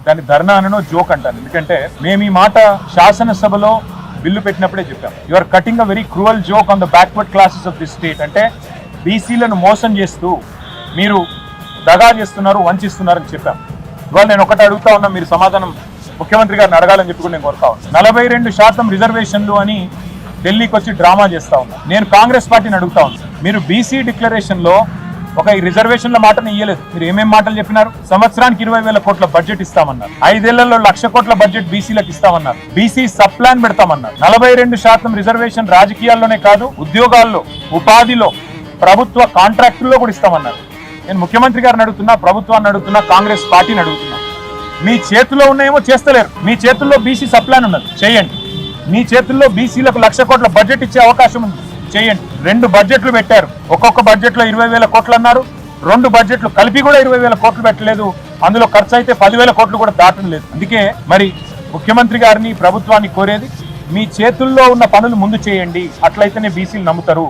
దాని ధర్నా అనో జోక్ అంటాను. ఎందుకంటే మేము ఈ మాట శాసనసభలో బిల్లు పెట్టినప్పుడే చెప్పాం. You are cutting a very cruel joke on the backward classes of this state. అంటే బీసీలను మోసం చేస్తూ మీరు దగా చేస్తున్నారు, వంచిస్తున్నారు అని చెప్పాం. ఇవాళ నేను ఒకటి అడుగుతా ఉన్నా, మీరు సమాధానం ముఖ్యమంత్రి గారిని అడగాలని చెప్పి కూడా నేను కోరుతా ఉన్నా. 42% రిజర్వేషన్లు అని ఢిల్లీకి వచ్చి డ్రామా చేస్తా ఉన్నా. నేను కాంగ్రెస్ పార్టీని అడుగుతా ఉన్నా, మీరు బీసీ డిక్లరేషన్ లో ఒక ఈ రిజర్వేషన్ల మాటను ఇయ్యలేదు. మీరు ఏమేం మాటలు చెప్పినారు? సంవత్సరానికి 20,000 కోట్ల బడ్జెట్ ఇస్తామన్నారు. 5 ఏళ్లలో 1,00,000 కోట్ల బడ్జెట్ బీసీలకు ఇస్తామన్నారు. బీసీ సబ్ ప్లాన్ పెడతామన్నారు. 42% రిజర్వేషన్ రాజకీయాల్లోనే కాదు, ఉద్యోగాల్లో, ఉపాధిలో, ప్రభుత్వ కాంట్రాక్టుల్లో కూడా ఇస్తామన్నారు. నేను ముఖ్యమంత్రి గారిని అడుగుతున్నా, ప్రభుత్వాన్ని అడుగుతున్నా, కాంగ్రెస్ పార్టీని అడుగుతున్నా, మీ చేతిలో ఉన్నాయేమో చేస్తలేరు. మీ చేతుల్లో బీసీ సబ్ ప్లాన్ ఉన్నది, చేయండి. మీ చేతుల్లో బీసీలకు 1,00,000 కోట్ల బడ్జెట్ ఇచ్చే అవకాశం ఉంది, చేయండి. 2 బడ్జెట్లు పెట్టారు. ఒక్కొక్క బడ్జెట్ లో 20,000 కోట్లు అన్నారు. 2 బడ్జెట్లు కలిపి కూడా 20,000 కోట్లు పెట్టలేదు. అందులో ఖర్చు అయితే 10,000 కోట్లు కూడా దాటం లేదు. అందుకే మరి ముఖ్యమంత్రి గారిని, ప్రభుత్వాన్ని కోరేది, మీ చేతుల్లో ఉన్న పనులు ముందు చేయండి. అట్లయితేనే బీసీలు నమ్ముతారు.